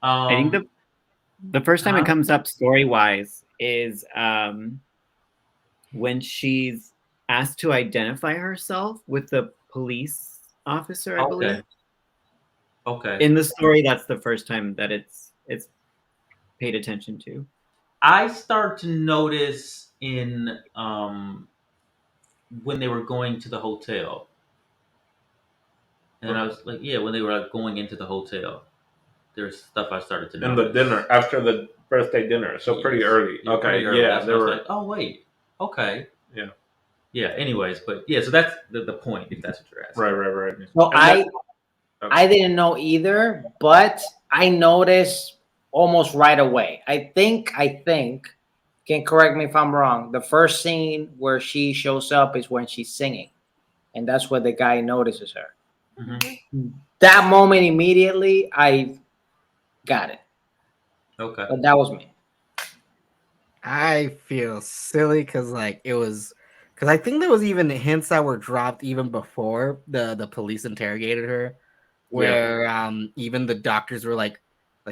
I think the first time it Uh-huh. comes up story wise is when she's asked to identify herself with the police officer, I believe. Okay. In the story, that's the first time that it's paid attention to. I start to notice in when they were going to the hotel. And I was like, yeah, when they were like going into the hotel, there's stuff I started to In notice. the dinner, after the birthday dinner, so pretty Yes. early. Yeah, Okay, pretty early. yeah, That's they when I were. was like, oh wait, okay, Yeah. yeah. Anyways, but yeah, so that's the point. If that's what you're asking. Right. So And I didn't know either, but I noticed almost right away. I think, can correct me if I'm wrong. The first scene where she shows up is when she's singing, and that's where the guy notices her. Mhm. That moment immediately, I got it. Okay. But that was me. I feel silly because I think there was even hints that were dropped even before the police interrogated her, where even the doctors were like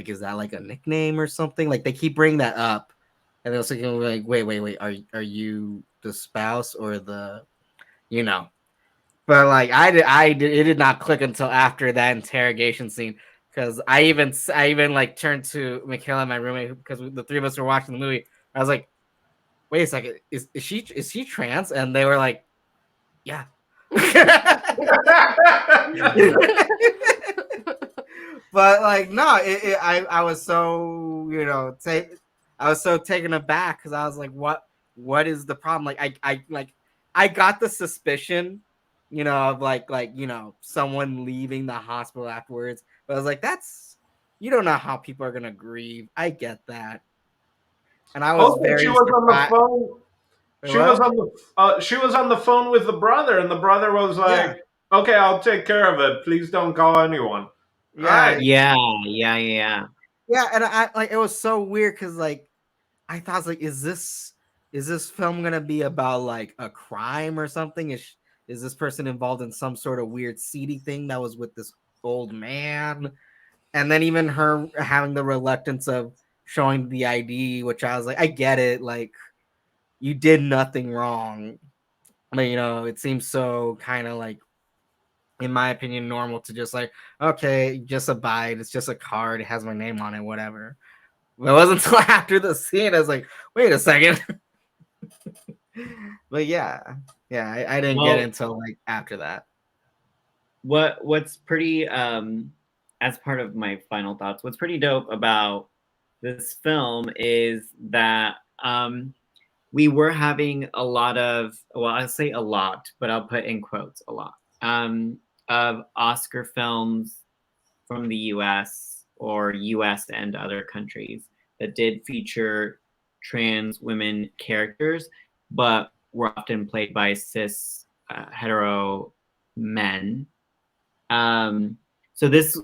is that like a nickname or something? Like they keep bringing that up, and they was like wait, are you the spouse or the you know? But like it did not click until after that interrogation scene. Because I even like turned to Michaela, my roommate, because the three of us were watching the movie. I was like, wait a second, is she trans? And they were like, yeah. But like no, I was so I was so taken aback because I was like, what is the problem? Like I got the suspicion, of someone leaving the hospital afterwards, but I was like, you don't know how people are gonna grieve. I get that, and I was also, very she was on the surprised. phone. Wait, She was on the phone with the brother, and the brother was like, Yeah. "Okay, I'll take care of it. Please don't call anyone." All Yeah, right. Yeah. yeah, and I like it was so weird because like I thought like, is this film gonna be about like a crime or something? Is this person involved in some sort of weird seedy thing that was with this old man? And then even her having the reluctance of showing the ID, which I was like, I get it, like you did nothing wrong, but it seems so kind of like, in my opinion, normal to just like, okay, just abide. It's just a card. It has my name on it, whatever. It wasn't until after the scene I was like, wait a second. But yeah, I didn't get Well- until like after that. What's pretty as part of my final thoughts, what's pretty dope about this film is that we were having a lot of, well, I'll say a lot, but I'll put in quotes a lot, of Oscar films from the US or US and other countries that did feature trans women characters, but were often played by cis hetero men. So this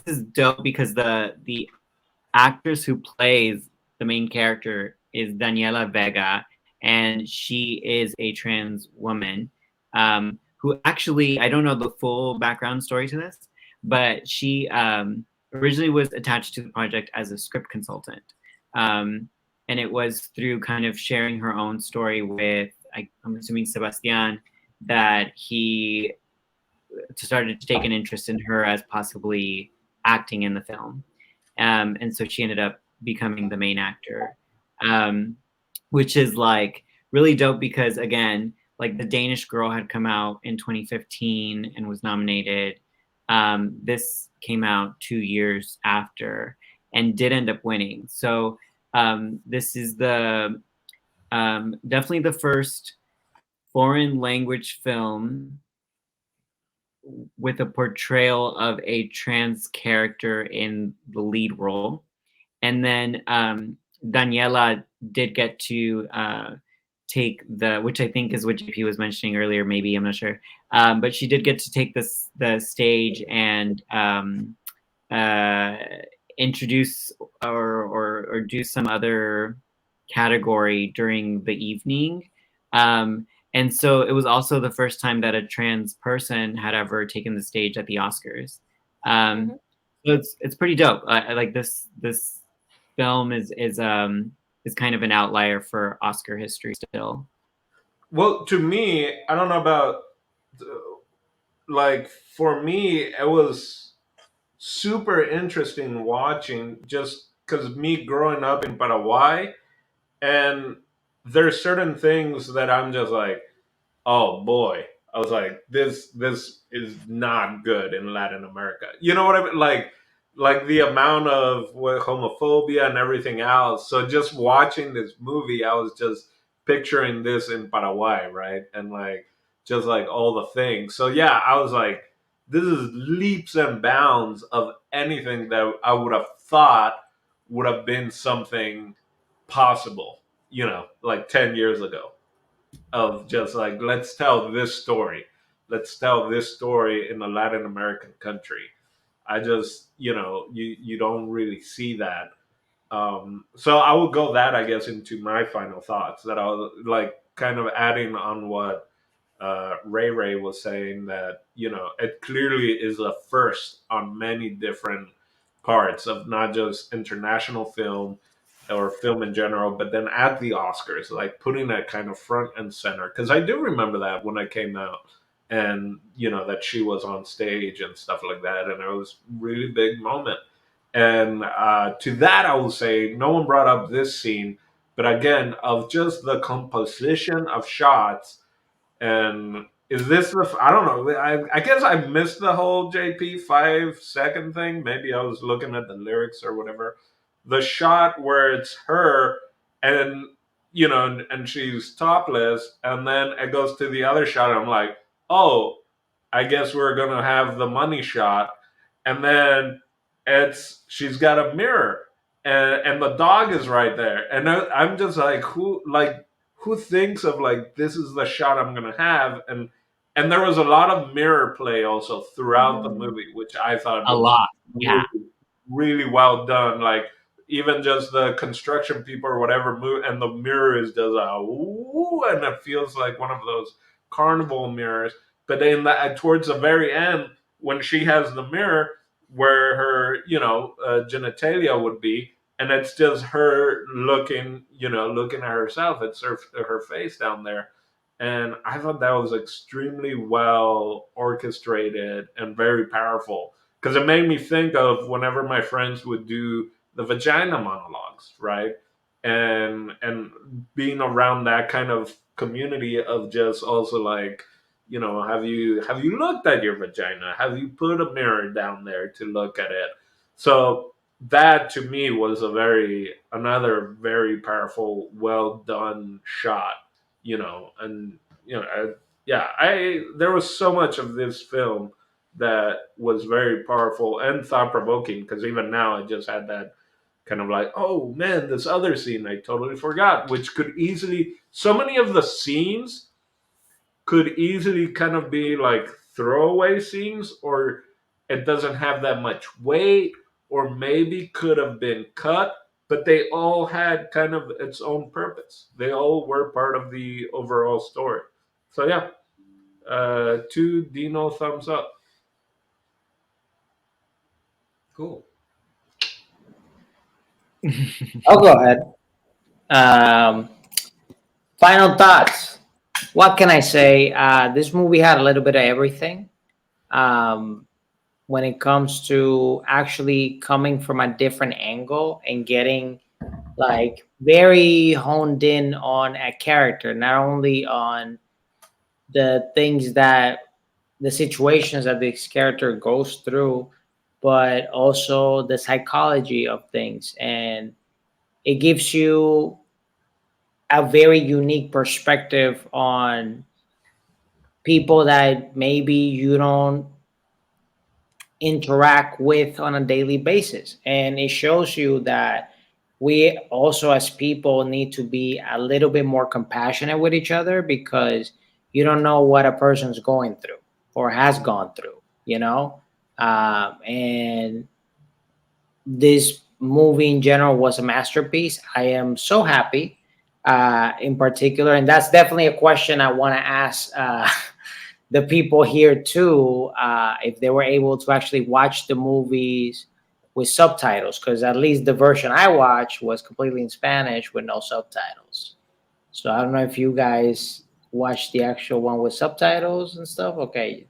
is dope because the actress who plays the main character is Daniela Vega, and she is a trans woman who actually, I don't know the full background story to this, but she originally was attached to the project as a script consultant. And it was through kind of sharing her own story with, I'm assuming, Sebastián, that he started to take an interest in her as possibly acting in the film. And so she ended up becoming the main actor, which is like really dope because, again, like The Danish Girl had come out in 2015 and was nominated. This came out 2 years after and did end up winning. So this is the definitely the first foreign language film with a portrayal of a trans character in the lead role. And then Daniela did get to take which I think is what JP was mentioning earlier, maybe, I'm not sure. But she did get to take the stage and introduce or do some other category during the evening. And so it was also the first time that a trans person had ever taken the stage at the Oscars. So it's pretty dope. I like this film is kind of an outlier for Oscar history still. Well, to me, I don't know about like for me, it was super interesting watching just because me growing up in Paraguay, and there's certain things that I'm just like, oh boy, I was like, this is not good in Latin America. You know what I mean? Like the amount of homophobia and everything else. So just watching this movie, I was just picturing this in Paraguay, right? And like just like all the things. So yeah, I was like, this is leaps and bounds of anything that I would have thought would have been something possible, like 10 years ago, of just like, let's tell this story. Let's tell this story in a Latin American country. I just, you don't really see that. So I would go that, I guess, into my final thoughts, that I was like kind of adding on what Ray was saying, that, it clearly is a first on many different parts of not just international film or film in general, but then at the Oscars, like putting that kind of front and center. Because I do remember that when I came out, and that she was on stage and stuff like that, and it was really big moment. And to that, I will say, no one brought up this scene, but again, of just the composition of shots. And is this I don't know. I guess I missed the whole JP 5 second thing. Maybe I was looking at the lyrics or whatever. The shot where it's her and and she's topless, and then it goes to the other shot. And I'm like, oh, I guess we're gonna have the money shot, and then she's got a mirror, and the dog is right there, and I'm just like, who thinks of like, this is the shot I'm gonna have. And there was a lot of mirror play also throughout the movie, which I thought A was lot, yeah. really, really well done. Like even just the construction people or whatever move, and the mirror is just ooh, and it feels like one of those carnival mirrors. But then towards the very end, when she has the mirror where her genitalia would be, and it's just her looking at herself. It's her face down there. And I thought that was extremely well orchestrated and very powerful, because it made me think of whenever my friends would do the vagina monologues, right? And being around that kind of community of just also like, have you looked at your vagina? Have you put a mirror down there to look at it? So that to me was another very powerful, well done shot, and yeah, I there was so much of this film that was very powerful and thought provoking, because even now I just had that kind of like, oh man, this other scene I totally forgot, which could easily, so many of the scenes could easily kind of be like throwaway scenes, or it doesn't have that much weight, or maybe could have been cut, but they all had kind of its own purpose. They all were part of the overall story. So yeah, two Dino thumbs up. Cool. I'll go ahead. Um, Final thoughts. What can I say? This movie had a little bit of everything. Um, when it comes to actually coming from a different angle and getting like very honed in on a character, not only on the things that the situations that this character goes through, but also the psychology of things. And it gives you a very unique perspective on people that maybe you don't interact with on a daily basis. And it shows you that we also, as people, need to be a little bit more compassionate with each other, because you don't know what a person's going through or has gone through, you know? And this movie in general was a masterpiece. I am so happy, in particular, and that's definitely a question I want to ask the people here too, if they were able to actually watch the movies with subtitles, because at least the version I watched was completely in Spanish with no subtitles. So I don't know if you guys watched the actual one with subtitles and stuff. Okay,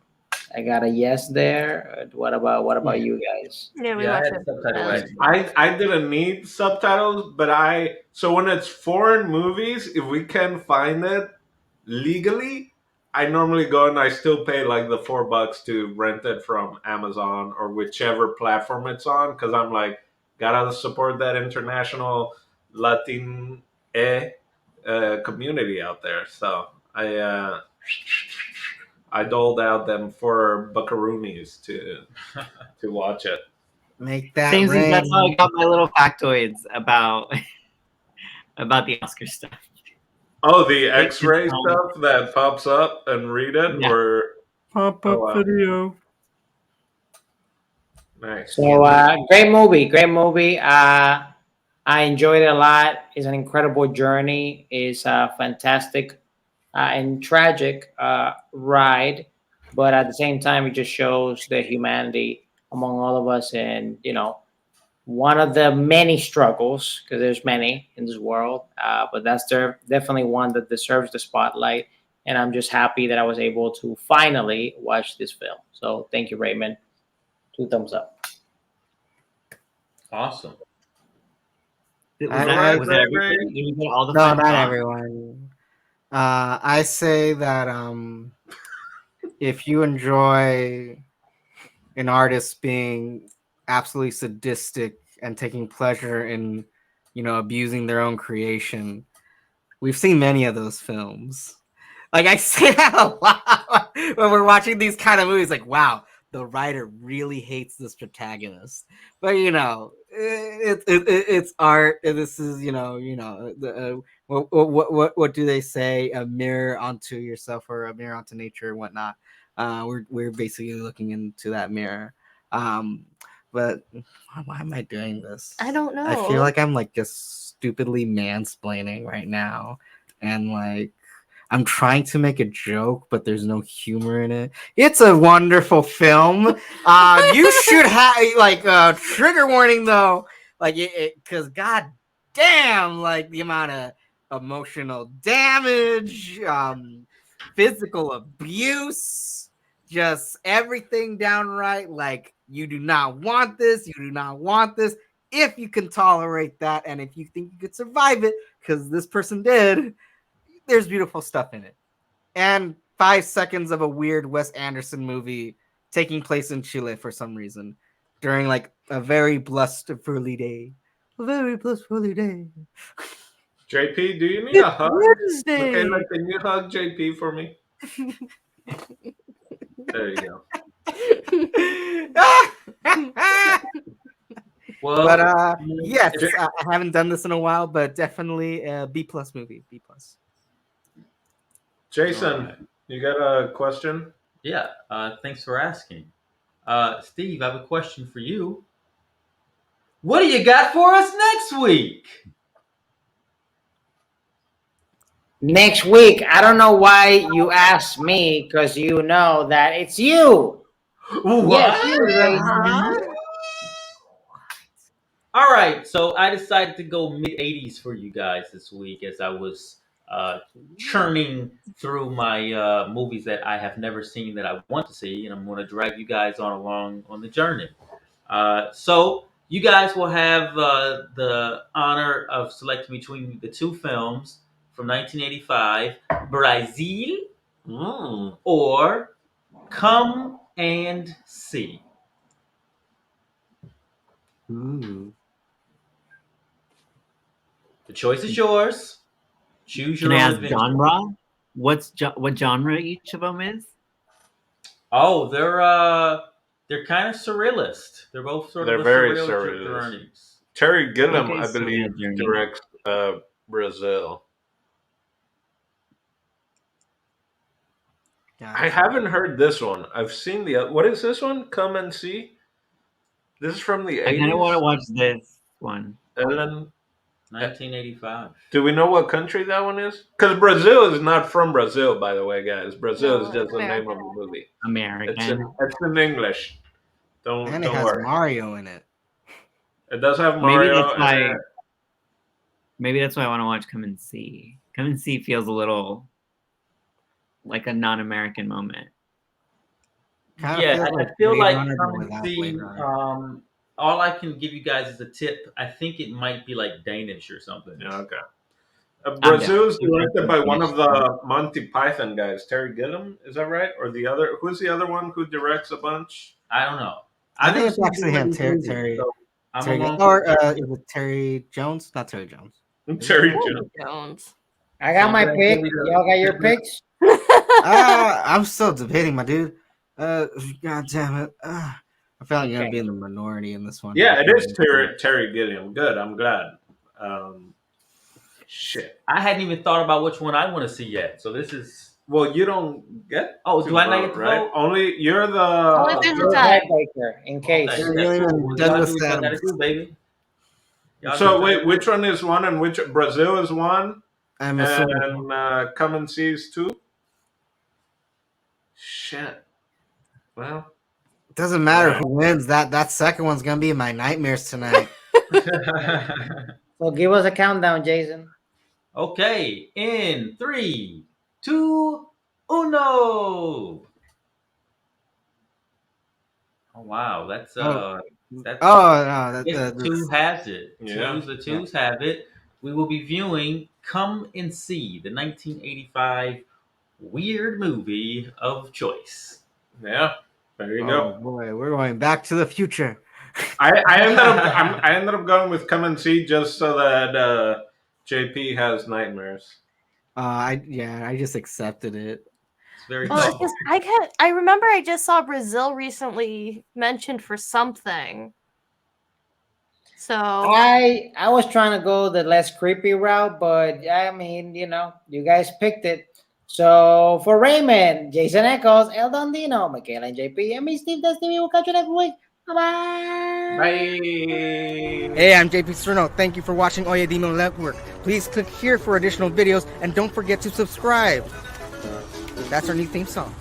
I got a yes there. What about you guys? Yeah, we Yeah, I watched had it. subtitle Yeah. access. I didn't need subtitles, but so when it's foreign movies, if we can find it legally, I normally go and I still pay like the $4 to rent it from Amazon or whichever platform it's on, because I'm like, gotta support that international Latin community out there. So I doled out them 4 buckaroonies to watch it. Make that Same thing. That's how I rain. got my little factoids about about the Oscar stuff. Oh, the Thank you, X-ray Tom. stuff that pops up and read it, Yeah. or Pop oh wow, video. nice. So great movie, great movie. I enjoyed it a lot. It's an incredible journey. It's a fantastic and tragic ride, but at the same time, it just shows the humanity among all of us, and one of the many struggles, because there's many in this world, but that's definitely one that deserves the spotlight. And I'm just happy that I was able to finally watch this film. So thank you, Raymond. 2 thumbs up. Awesome. Was I- that I- was that everything? Did you get all the No, final not thoughts? everyone. I say that if you enjoy an artist being absolutely sadistic and taking pleasure in, abusing their own creation, we've seen many of those films. Like I say that a lot when we're watching these kind of movies. Like, wow, the writer really hates this protagonist, but it's art. And this is what do they say? A mirror onto yourself, or a mirror onto nature, and whatnot. We're basically looking into that mirror. But why am I doing this? I don't know. I feel like I'm like just stupidly mansplaining right now, and like I'm trying to make a joke, but there's no humor in it. It's a wonderful film. You should have like trigger warning though, like because god damn, like the amount of emotional damage, physical abuse, just everything downright. Like you do not want this. You do not want this. if you can tolerate that, and if you think you could survive it, because this person did, there's beautiful stuff in it. And 5 seconds of a weird Wes Anderson movie taking place in Chile for some reason during like a very blusterfully day. A very blusterfully day. JP, do you need a hug? Wednesday. Okay, can you hug JP for me? There you go. Well, But yes, I haven't done this in a while, but definitely a B+ movie. B+. Jason, Alright. you got a question? Yeah, thanks for asking. Steve, I have a question for you. What do you got for us next week? Next week, I don't know why you asked me, because you know that it's you. What? Yes, you, Jason. All right, so I decided to go mid 80s for you guys this week as I was churning through my movies that I have never seen that I want to see, and I'm going to drag you guys along on the journey. So you guys will have the honor of selecting between the two films from 1985, Brazil or Come and See. Ooh. The choice is yours. Choose Can your I own ask adventure. genre? What genre each of them is? Oh, they're kind of surrealist. They're both sort They're of a very surreal surrealist. journeys. Terry Gilliam, Okay, I so believe, yeah, Journey. directs Brazil. I haven't heard this one. I've seen the what is this one? Come and See. This is from the I kind of want to 80s. watch this one. Ellen, 1985. do we know what country that one is? Because Brazil is not from Brazil, by the way, guys. Brazil No, is just the name America. of the movie. American. It's in English. And it Don't has worry. Mario in it. It does have Maybe Mario. that's why. Maybe that's why I want to watch Come and See. Come and See feels a little like a non-American moment. Kinda Yeah, feels I like feel Blade like Runner, but Come and without See. Blade Runner. All I can give you guys is a tip. I think it might be like Danish or something. Yeah, okay. Brazil is down. directed by one of the Monty Python guys, Terry Gilliam. Is that right? Or the other? Who's the other one who directs a bunch? I don't know. I I've think never it's seen actually him, these movies, Terry. so I'm Terry along or for is it Terry Jones? Not Terry Jones. Terry Ooh, Gilliam. Jones. I got my So, pick. Billy, Y'all got your picks? I'm still debating, my dude. God damn it. I feel like you're gonna Okay. be in the minority in this one. Yeah, it is Terry Gilliam. Good. I'm glad. Shit. I hadn't even thought about which one I want to see yet. So this is. Well, you don't get. Oh, to do I not vote, get to right? vote? Only you're the. Only if there's a You're a tie. tiebreaker, in case. Okay, Terry that's Gilliam cool. and Well, y'all Douglas do what y'all gotta Adams. do, baby. Y'all So do wait, that. which one is one and which Brazil is one I'm assuming. and Come and See is two? Shit. Well. It doesn't matter Yeah. who wins. That second one's gonna be in my nightmares tonight. So give us a countdown, Jason. Okay, in 3, 2, 1. Oh wow, that's Oh. that's Oh no, if the two has it. Yeah. The twos have it. We will be viewing Come and See, the 1985 weird movie of choice. Yeah. There you oh go. boy, we're going back to the future. I ended up going with Come and See just so that JP has nightmares. I just accepted it. It's very Well, thoughtful. because I remember I just saw Brazil recently mentioned for something. So I was trying to go the less creepy route, but I mean, you know, you guys picked it. So for Raymond, Jason Echoes, El Dondino, Michaela and JP, and me, Steve, that's TV. We'll catch you next week. Bye-bye. Bye. Hey, I'm JP Cerno. Thank you for watching Oye Dimelo Network. Please click here for additional videos and don't forget to subscribe. That's our new theme song.